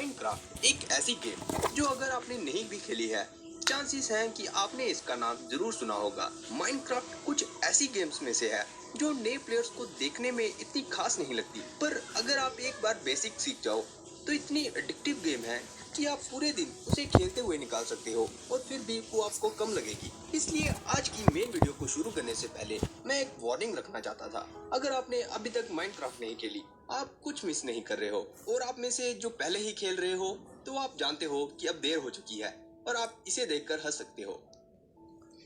Minecraft एक ऐसी game जो अगर आपने नहीं भी खेली है, चांसेस हैं कि आपने इसका नाम जरूर सुना होगा। माइनक्राफ्ट कुछ ऐसी गेम्स में से है जो नए प्लेयर्स को देखने में इतनी खास नहीं लगती, पर अगर आप एक बार बेसिक सीख जाओ तो इतनी एडिक्टिव गेम है कि आप पूरे दिन उसे खेलते हुए निकाल सकते हो और फिर भी वो आपको कम लगेगी। इसलिए आज की मेन वीडियो को शुरू करने से पहले मैं एक वार्निंग रखना चाहता था। अगर आपने अभी तक माइनक्राफ्ट नहीं खेली, आप कुछ मिस नहीं कर रहे हो, और आप में से जो पहले ही खेल रहे हो तो आप जानते हो कि अब देर हो चुकी है और आप इसे देखकर हंस सकते हो।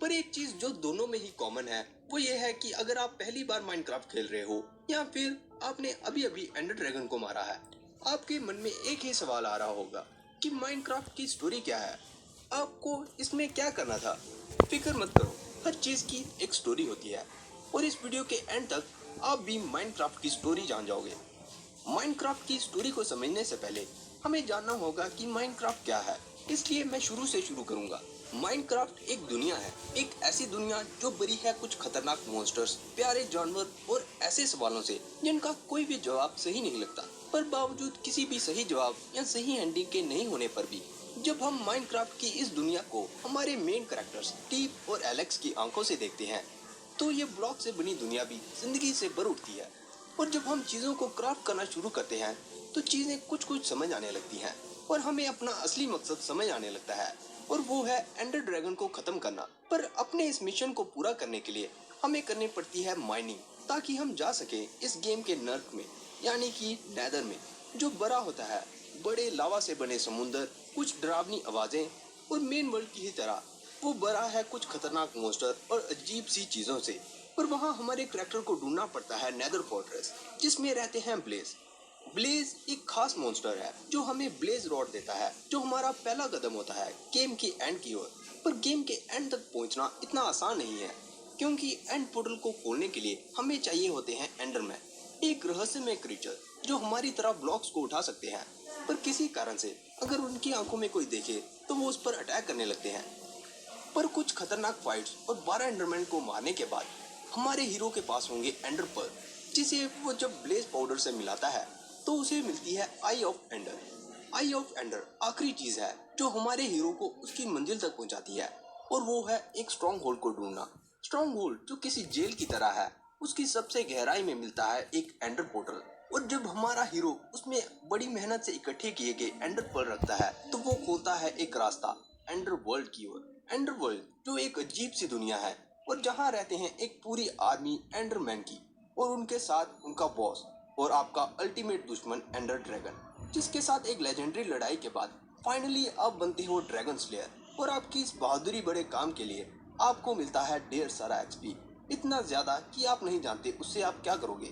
पर एक चीज जो दोनों में ही कॉमन है वो ये है कि अगर आप पहली बार माइनक्राफ्ट खेल रहे हो या फिर आपने अभी अभी एंडर ड्रैगन को मारा है, आपके मन में एक ही सवाल आ रहा होगा कि माइनक्राफ्ट की स्टोरी क्या है, आपको इसमें क्या करना था। फिक्र मत करो, हर चीज की एक स्टोरी होती है और इस वीडियो के एंड तक आप भी माइनक्राफ्ट की स्टोरी जान जाओगे। माइनक्राफ्ट की स्टोरी को समझने से पहले हमें जानना होगा कि माइनक्राफ्ट क्या है, इसलिए मैं शुरू करूंगा। माइनक्राफ्ट एक दुनिया है, एक ऐसी दुनिया जो भरी है कुछ खतरनाक मॉन्स्टर्स, प्यारे जानवर और ऐसे सवालों से जिनका कोई भी जवाब सही नहीं लगता। पर बावजूद किसी भी सही जवाब या सही एंडिंग के नहीं होने पर भी जब हम माइनक्राफ्ट की इस दुनिया को हमारे मेन कैरेक्टर्स स्टीव और एलेक्स की आंखों से देखते हैं, तो ये ब्लॉक से बनी दुनिया भी जिंदगी से भर उठती है। और जब हम चीजों को क्राफ्ट करना शुरू करते हैं तो चीजें कुछ समझ आने लगती हैं और हमें अपना असली मकसद समझ आने लगता है, और वो है एंडर ड्रैगन को खत्म करना। पर अपने इस मिशन को पूरा करने के लिए हमें करनी पड़ती है माइनिंग, ताकि हम जा सके इस गेम के नर्क में, यानी कि नेदर में, जो बड़ा होता है बड़े लावा से बने समुंदर, कुछ डरावनी आवाजें और मेन वर्ल्ड की ही तरह वो बड़ा है कुछ खतरनाक मॉन्स्टर और अजीब सी चीजों से। पर वहाँ हमारे कैरेक्टर को ढूंढना पड़ता है नेदर फोर्ट्रेस, जिसमें रहते हैं ब्लेज। ब्लेज एक खास मॉन्स्टर है जो हमें ब्लेज रॉड देता है, जो हमारा पहला कदम होता है गेम की एंड की ओर। पर गेम के एंड तक पहुंचना इतना आसान नहीं है, क्योंकि एंड पोर्टल को खोलने के लिए हमें चाहिए होते हैं एंडरमैन, एक रहस्यमय क्रीचर जो हमारी तरह ब्लॉक्स को उठा सकते हैं। पर किसी कारण से अगर उनकी आंखों में कोई देखे तो वो उस पर अटैक करने लगते हैं। पर कुछ खतरनाक फाइट्स और 12 एंडरमैन को मारने के बाद हमारे हीरो के पास होंगे एंडर पर्ल, जिसे वो जब ब्लेज पाउडर से मिलाता है तो उसे मिलती है eye of Ender. Eye of Ender आखिरी चीज है जो हमारे हीरो को उसकी मंजिल तक पहुंचाती है, और वो है एक स्ट्रॉन्ग होल्ड को ढूंढना। स्ट्रॉन्ग होल्ड जो किसी जेल की तरह है, उसकी सबसे गहराई में मिलता है एक एंडर पोर्टल, और जब हमारा हीरो उसमें बड़ी मेहनत से इकट्ठे किए गए एंडर पर्ल रखता है तो वो खोलता है एक रास्ता एंडर वर्ल्ड की ओर। एंडर वर्ल्ड जो एक अजीब सी दुनिया है और जहाँ रहते हैं एक पूरी आर्मी एंडरमैन की, और उनके साथ उनका बॉस और आपका अल्टीमेट दुश्मन एंडर ड्रैगन, जिसके साथ एक लेजेंडरी लड़ाई के बाद फाइनली आप बनते हो ड्रैगन स्लेयर। और आपकी इस बहादुरी बड़े काम के लिए आपको मिलता है ढेर सारा एक्सपी, इतना ज्यादा कि आप नहीं जानते उससे आप क्या करोगे।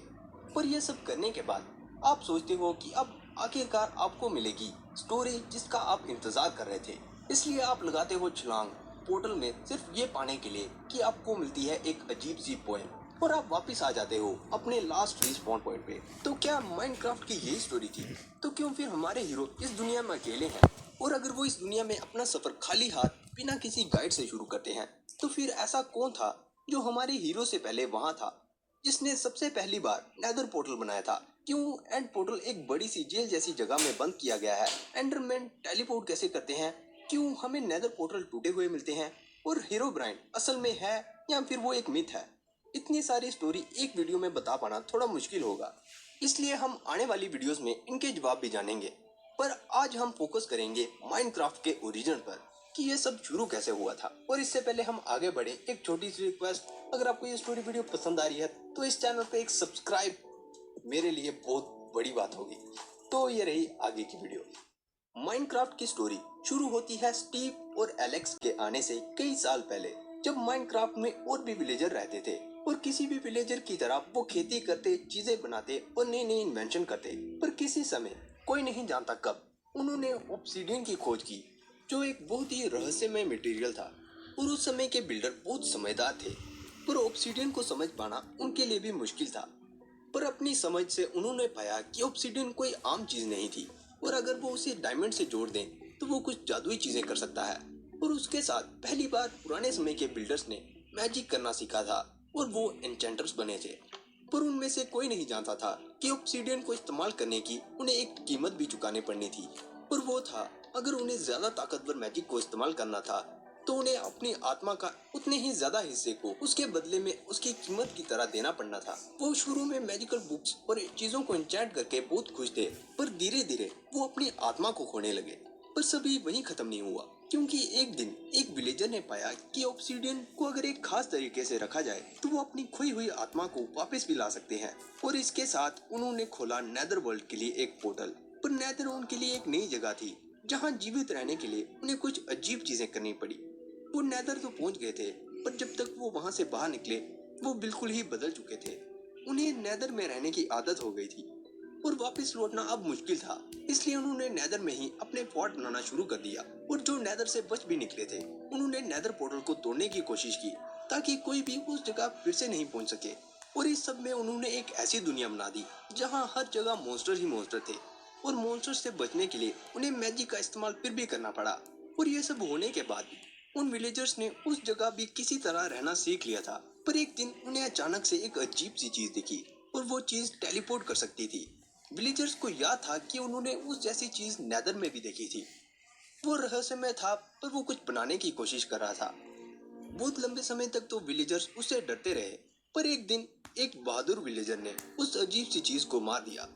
पर यह सब करने के बाद आप सोचते हो कि अब आखिरकार आपको मिलेगी स्टोरी जिसका आप इंतजार कर रहे थे, इसलिए आप लगाते हो छलांग पोर्टल में सिर्फ ये पाने के लिए कि आपको मिलती है एक अजीब सी पोएम, और आप वापस आ जाते हो अपने लास्ट रिस्पॉन पॉइंट पे। तो क्या माइनक्राफ्ट की यही स्टोरी थी? तो क्यों फिर हमारे हीरो इस दुनिया में अकेले हैं? और अगर वो इस दुनिया में अपना सफर खाली हाथ बिना किसी गाइड से शुरू करते हैं, तो फिर ऐसा कौन था जो हमारे हीरो से पहले वहां था, जिसने सबसे पहली बार नेदर पोर्टल बनाया था? क्यों एंड पोर्टल एक बड़ी सी जेल जैसी जगह में बंद किया गया है? एंडरमैन टेलीपोर्ट कैसे करते हैं? क्यों हमें नेदर पोर्टल टूटे हुए मिलते हैं? और हीरो ब्राइन असल में है या फिर वो एक मिथ है? इतनी सारी स्टोरी एक वीडियो में बता पाना थोड़ा मुश्किल होगा, इसलिए हम आने वाली वीडियोस में इनके जवाब भी जानेंगे। पर आज हम फोकस करेंगे माइनक्राफ्ट के ओरिजिन पर, कि ये सब शुरू कैसे हुआ था। और इससे पहले हम आगे बढ़े, एक छोटी सी रिक्वेस्ट, अगर आपको ये स्टोरी वीडियो पसंद आ रही है तो इस चैनल पे एक सब्सक्राइब मेरे लिए बहुत बड़ी बात होगी। तो ये रही आगे की वीडियो। माइनक्राफ्ट की स्टोरी शुरू होती है स्टीव और एलेक्स के आने से कई साल पहले, जब माइनक्राफ्ट में और भी विलेजर रहते थे, और किसी भी विलेजर की तरह वो खेती करते, चीजें बनाते और नई नई इन्वेंशन करते। पर किसी समय, कोई नहीं जानता कब, उन्होंने ऑब्सीडियन की खोज की, जो एक बहुत ही रहस्यमय मटेरियल था। और उस समय के बिल्डर बहुत समझदार थे, पर ऑब्सीडियन को समझ पाना उनके लिए भी मुश्किल था। पर अपनी समझ से उन्होंने पाया कि ऑब्सीडियन कोई आम चीज नहीं थी, और अगर वो उसे डायमंड से जोड़ दें तो वो कुछ जादुई चीजें कर सकता है। और उसके साथ पहली बार पुराने समय के बिल्डर्स ने मैजिक करना सीखा था, और वो एन्चेंटर्स बने थे। पर उनमें से कोई नहीं जानता था कि ऑब्सीडियन को इस्तेमाल करने की उन्हें एक कीमत भी चुकानी पड़नी थी। और वो था, अगर उन्हें ज्यादा ताकतवर मैजिक को इस्तेमाल करना था तो उन्हें अपनी आत्मा का उतने ही ज्यादा हिस्से को उसके बदले में उसकी कीमत की तरह देना पड़ना था। वो शुरू में मैजिकल बुक्स और चीजों को एन्चेंट करके बहुत खुश थे, पर धीरे धीरे वो अपनी आत्मा को खोने लगे। पर सभी वहीं खत्म नहीं हुआ, क्योंकि एक दिन एक विलेजर ने पाया कि ऑब्सीडियन को अगर एक खास तरीके से रखा जाए तो वो अपनी खोई हुई आत्मा को वापस भी ला सकते हैं। और इसके साथ उन्होंने खोला नेदर वर्ल्ड के लिए एक पोर्टल। पर नेदर उनके लिए एक नई जगह थी, जहाँ जीवित रहने के लिए उन्हें कुछ अजीब चीजें करनी पड़ी। वो नेदर तो पहुंच गए थे, पर जब तक वो वहां से बाहर निकले वो बिल्कुल ही बदल चुके थे। उन्हें नेदर में रहने की आदत हो गई थी और वापस लौटना अब मुश्किल था, इसलिए उन्होंने नेदर में ही अपने फोर्ट बनाना शुरू कर दिया। और जो नेदर से बच भी निकले थे उन्होंने नेदर पोर्टल को तोड़ने की कोशिश की, ताकि कोई भी उस जगह फिर से नहीं पहुंच सके। और इस सब में उन्होंने एक ऐसी दुनिया बना दी जहाँ हर जगह मॉन्स्टर ही मॉन्स्टर थे, और मॉन्स्टर से बचने के लिए उन्हें मैजिक का इस्तेमाल फिर भी करना पड़ा। और ये सब होने के बाद उन विलेजर्स ने उस जगह भी किसी तरह रहना सीख लिया था। पर एक दिन उन्हें अचानक से एक अजीब सी चीज दिखी, और वो चीज टेलीपोर्ट कर सकती थी। विलेजर्स को याद था कि उन्होंने उस जैसी चीज नेदर में भी देखी थी। वो रहस्यमय था, पर वो कुछ बनाने की कोशिश कर रहा था। बहुत लंबे समय तक तो विलेजर्स उससे डरते रहे, पर एक दिन एक बहादुर विलेजर ने उस अजीब सी चीज को मार दिया।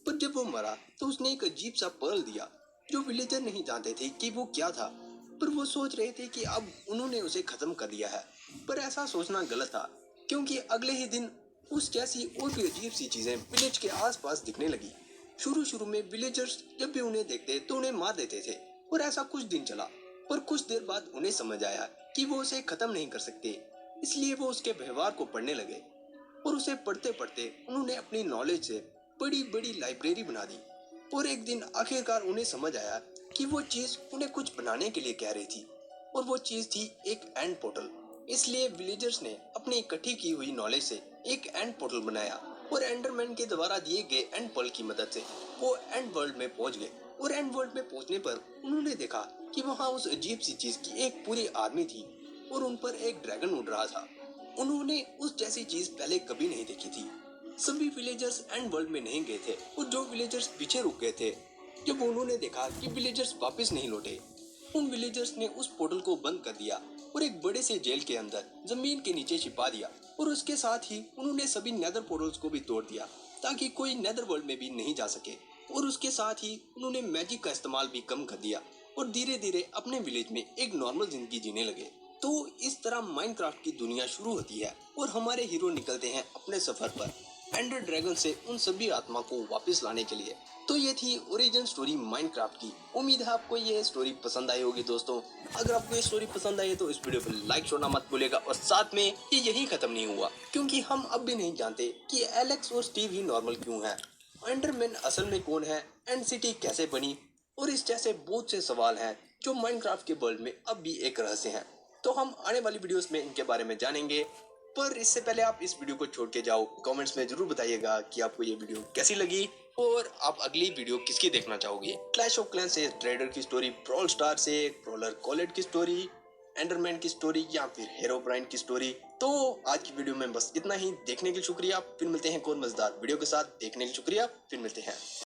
पर जब वो मरा तो उसने एक अजीब सा पर्ल दिया, जो विलेजर नहीं जानते थे कि वो क्या था। पर वो सोच रहे थे कि अब उन्होंने उसे खत्म कर दिया है, पर ऐसा सोचना गलत था, क्योंकि अगले ही दिन उस जैसी और भी अजीब सी चीजें विलेज के आसपास दिखने लगी। शुरू शुरू में विलेजर्स जब भी उन्हें देखते तो उन्हें मार देते थे, और ऐसा कुछ दिन चला। पर कुछ देर बाद उन्हें समझ आया कि वो उसे खत्म नहीं कर सकते, इसलिए वो उसके व्यवहार को पढ़ने लगे। और उसे पढ़ते पढ़ते उन्होंने अपनी नॉलेज से बड़ी बड़ी लाइब्रेरी बना दी। और एक दिन आखिरकार उन्हें समझ आया कि वो चीज उन्हें कुछ बनाने के लिए कह रही थी, और वो चीज थी एक एंड पोर्टल। इसलिए विलेजर्स ने अपनी इकट्ठी की हुई नॉलेज से एक एंड पोर्टल बनाया, और एंडरमैन के द्वारा दिए गए एंड पर्ल की मदद से वो एंड वर्ल्ड में पहुंच गए। और एंड वर्ल्ड में पहुंचने पर उन्होंने देखा कि वहां उस अजीब सी चीज की एक पूरी आर्मी थी, और उन पर एक ड्रैगन उड़ रहा था। उन्होंने उस जैसी चीज पहले कभी नहीं देखी थी। सभी विलेजर्स एंड वर्ल्ड में नहीं गए थे, और जो विलेजर्स पीछे रुक गए थे, जब उन्होंने देखा कि विलेजर्स वापस नहीं लौटे, उन विलेजर्स ने उस पोर्टल को बंद कर दिया और एक बड़े से जेल के अंदर जमीन के नीचे छिपा दिया। और उसके साथ ही उन्होंने सभी नेदर पोर्टल्स को भी तोड़ दिया, ताकि कोई नेदर वर्ल्ड में भी नहीं जा सके। और उसके साथ ही उन्होंने मैजिक का इस्तेमाल भी कम कर दिया, और धीरे धीरे अपने विलेज में एक नॉर्मल जिंदगी जीने लगे। तो इस तरह माइनक्राफ्ट की दुनिया शुरू होती है, और हमारे हीरो निकलते हैं अपने सफर पर एंडर ड्रैगन से उन सभी आत्मा को वापस लाने के लिए। तो ये थी ओरिजिन स्टोरी माइनक्राफ्ट की। उम्मीद है आपको ये स्टोरी पसंद आई होगी दोस्तों। अगर आपको ये स्टोरी पसंद आई है तो इस वीडियो को लाइक छोड़ना मत भूलिएगा, और साथ में ये यही खत्म नहीं हुआ, क्योंकि हम अब भी नहीं जानते कि एलेक्स और स्टीव ही नॉर्मल क्यों है, एंडरमैन असल में कौन है, एंड सिटी कैसे बनी, और इस जैसे बहुत से सवाल हैं जो माइनक्राफ्ट के वर्ल्ड में अब भी एक रहस्य है। तो हम आने वाली वीडियोस में इनके बारे में जानेंगे। पर इससे पहले आप इस वीडियो को छोड़ के जाओ, कमेंट्स में जरूर बताइएगा कि आपको ये वीडियो कैसी लगी, और आप अगली वीडियो किसकी देखना चाहोगे। क्लैश ऑफ क्लैंस से ट्रेडर की स्टोरी, ब्रॉल स्टार से क्रोलर कॉलेट की स्टोरी, एंडरमैन की स्टोरी, या फिर हेरोब्राइन की स्टोरी। तो आज की वीडियो में बस इतना ही। देखने के लिए शुक्रिया, फिर मिलते हैं एक और मजेदार वीडियो के साथ। देखने के लिए शुक्रिया, फिर मिलते हैं।